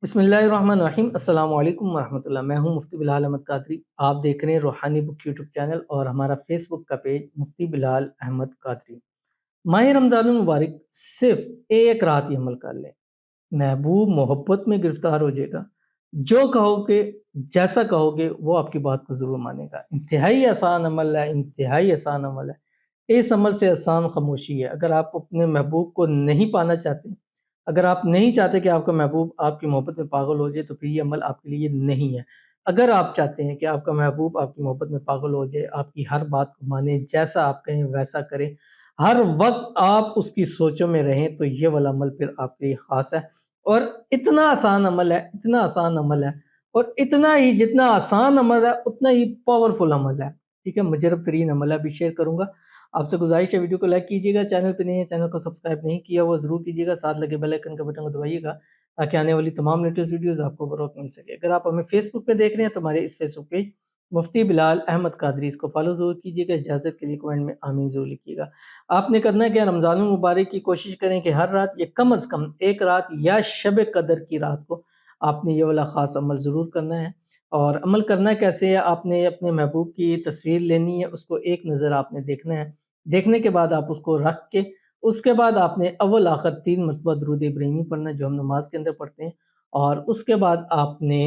بسم اللہ الرحمن الرحیم۔ السلام علیکم ورحمۃ اللہ۔ میں ہوں مفتی بلال احمد قادری۔ آپ دیکھ رہے ہیں روحانی بک یوٹیوب چینل اور ہمارا فیس بک کا پیج مفتی بلال احمد قادری۔ ماہ رمضان المبارک صرف ایک رات ہی عمل کر لیں، محبوب محبت میں گرفتار ہو جائے گا۔ جو کہو گے، جیسا کہو گے، وہ آپ کی بات کو ضرور مانے گا۔ انتہائی آسان عمل ہے، انتہائی آسان عمل ہے۔ اس عمل سے آسان خاموشی ہے۔ اگر آپ اپنے محبوب کو نہیں پانا چاہتے، اگر آپ نہیں چاہتے کہ آپ کا محبوب آپ کی محبت میں پاگل ہو جائے، تو پھر یہ عمل آپ کے لیے نہیں ہے۔ اگر آپ چاہتے ہیں کہ آپ کا محبوب آپ کی محبت میں پاگل ہو جائے، آپ کی ہر بات کو مانے، جیسا آپ کہیں ویسا کریں، ہر وقت آپ اس کی سوچوں میں رہیں، تو یہ والا عمل پھر آپ کے لیے خاص ہے۔ اور اتنا آسان عمل ہے، اتنا آسان عمل ہے، اور اتنا ہی جتنا آسان عمل ہے اتنا ہی پاورفل عمل ہے۔ ٹھیک ہے، مجرب ترین عمل ہے۔ بھی شیئر کروں گا، آپ سے گزارش ہے ویڈیو کو لائک کیجیے گا، چینل پہ نہیں ہے چینل کو سبسکرائب نہیں کیا وہ ضرور کیجیے گا، ساتھ لگے بیل آئیکن کا بٹن کو دبائیے گا تاکہ آنے والی تمام لیٹسٹ ویڈیوز آپ کو بروقت مل سکے۔ اگر آپ ہمیں فیس بک پہ دیکھ رہے ہیں تو ہمارے اس فیس بک پیج مفتی بلال احمد قادری، اس کو فالو ضرور کیجیے گا۔ اجازت کے لیے کمنٹ میں آمین ضرور لکھیے گا۔ آپ نے کرنا ہے کہ رمضان المبارک کی کوشش کریں کہ ہر رات یہ کم از کم ایک رات یا شب قدر کی رات کو آپ نے یہ والا خاص عمل ضرور کرنا ہے۔ اور عمل کرنا کیسے ہے؟ آپ نے اپنے محبوب کی تصویر لینی ہے، اس کو ایک نظر آپ نے دیکھنا ہے۔ دیکھنے کے بعد آپ اس کو رکھ کے، اس کے بعد آپ نے اول آخر 3 مرتبہ درود ابراہیمی پڑھنا ہے جو ہم نماز کے اندر پڑھتے ہیں، اور اس کے بعد آپ نے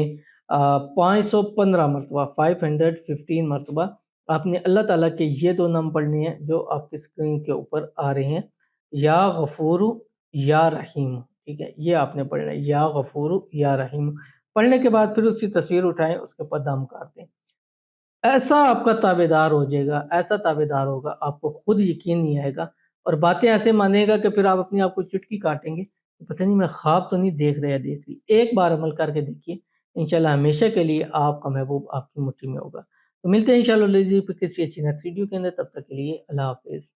515 مرتبہ 515 مرتبہ آپ نے اللہ تعالیٰ کے یہ دو نام پڑھنے ہیں جو آپ کی اسکرین کے اوپر آ رہے ہیں، یا غفور یا رحیم۔ ٹھیک ہے، یہ آپ نے پڑھنا ہے، یا غفور یا رحیم۔ پڑھنے کے بعد پھر اس کی تصویر اٹھائیں، اس کے اوپر دم کر دیں۔ ایسا آپ کا تابع دار ہو جائے گا، ایسا تابع دار ہوگا، آپ کو خود یقین نہیں آئے گا، اور باتیں ایسے مانے گا کہ پھر آپ اپنے آپ کو چٹکی کاٹیں گے، پتہ نہیں میں خواب تو نہیں دیکھ رہا دیکھ رہی۔ ایک بار عمل کر کے دیکھیے، انشاءاللہ ہمیشہ کے لیے آپ کا محبوب آپ کی مٹھی میں ہوگا۔ تو ملتے ہیں انشاءاللہ کسی اچھی نیکسٹ ویڈیو کے اندر، تب تک کے لیے اللہ حافظ۔